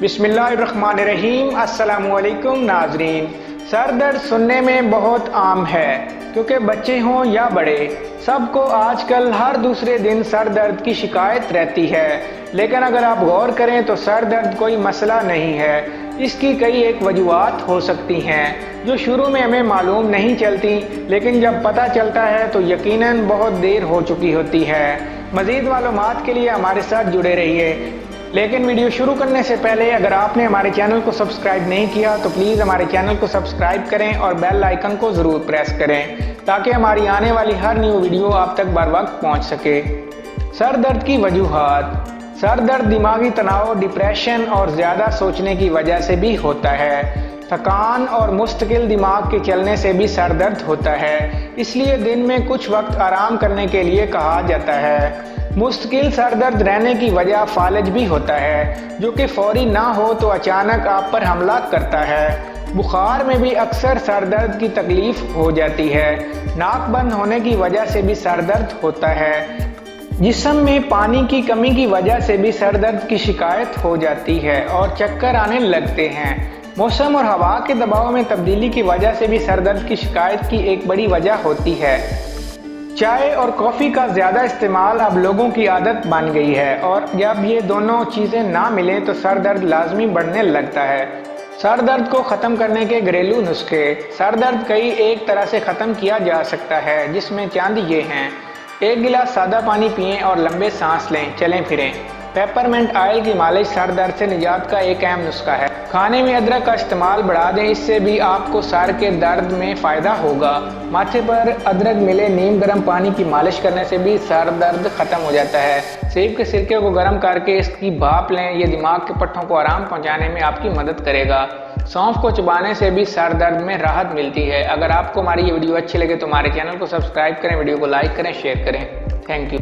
बिस्मिल्लाहिर्रहमानिर्रहीम। अस्सलाम वालेकुम नाजरीन। सर दर्द सुनने में बहुत आम है, क्योंकि बच्चे हों या बड़े, सबको आजकल हर दूसरे दिन सर दर्द की शिकायत रहती है। लेकिन अगर आप गौर करें तो सर दर्द कोई मसला नहीं है। इसकी कई एक वजूहात हो सकती हैं जो शुरू में हमें मालूम नहीं चलती, लेकिन जब पता चलता है तो यकीनन बहुत देर हो चुकी होती है। मज़ीद मालूमात के लिए हमारे साथ जुड़े रहिए। लेकिन वीडियो शुरू करने से पहले अगर आपने हमारे चैनल को सब्सक्राइब नहीं किया तो प्लीज़ हमारे चैनल को सब्सक्राइब करें और बेल आइकन को ज़रूर प्रेस करें, ताकि हमारी आने वाली हर न्यू वीडियो आप तक बर वक्त पहुँच सके। सर दर्द की वजूहात। सर दर्द दिमागी तनाव, डिप्रेशन और ज़्यादा सोचने की वजह से भी होता है। थकान और मुस्तकिल दिमाग के चलने से भी सर दर्द होता है, इसलिए दिन में कुछ वक्त आराम करने के लिए कहा जाता है। मुश्किल सर दर्द रहने की वजह फालज भी होता है, जो कि फौरी ना हो तो अचानक आप पर हमला करता है। बुखार में भी अक्सर सर दर्द की तकलीफ हो जाती है। नाक बंद होने की वजह से भी सर दर्द होता है। जिस्म में पानी की कमी की वजह से भी सर दर्द की शिकायत हो जाती है और चक्कर आने लगते हैं। मौसम और हवा के दबाव में तब्दीली की वजह से भी सर दर्द की शिकायत की एक बड़ी वजह होती है। चाय और कॉफ़ी का ज़्यादा इस्तेमाल अब लोगों की आदत बन गई है, और जब ये दोनों चीज़ें ना मिलें तो सर दर्द लाजमी बढ़ने लगता है। सर दर्द को ख़त्म करने के घरेलू नुस्खे। सर दर्द कई एक तरह से ख़त्म किया जा सकता है, जिसमें चंद ये हैं। 1 गिलास सादा पानी पिएं और लंबे सांस लें, चलें फिरें। पेपरमेंट ऑयल की मालिश सर दर्द से निजात का एक अहम नुस्खा है। खाने में अदरक का इस्तेमाल बढ़ा दें, इससे भी आपको सर के दर्द में फ़ायदा होगा। माथे पर अदरक मिले नीम गर्म पानी की मालिश करने से भी सर दर्द ख़त्म हो जाता है। सेब के सिरके को गर्म करके इसकी भाप लें, ये दिमाग के पट्टों को आराम पहुंचाने में आपकी मदद करेगा। सौंफ को चबाने से भी सर दर्द में राहत मिलती है। अगर आपको हमारी ये वीडियो अच्छी लगे तो हमारे चैनल को सब्सक्राइब करें, वीडियो को लाइक करें, शेयर करें। Thank you.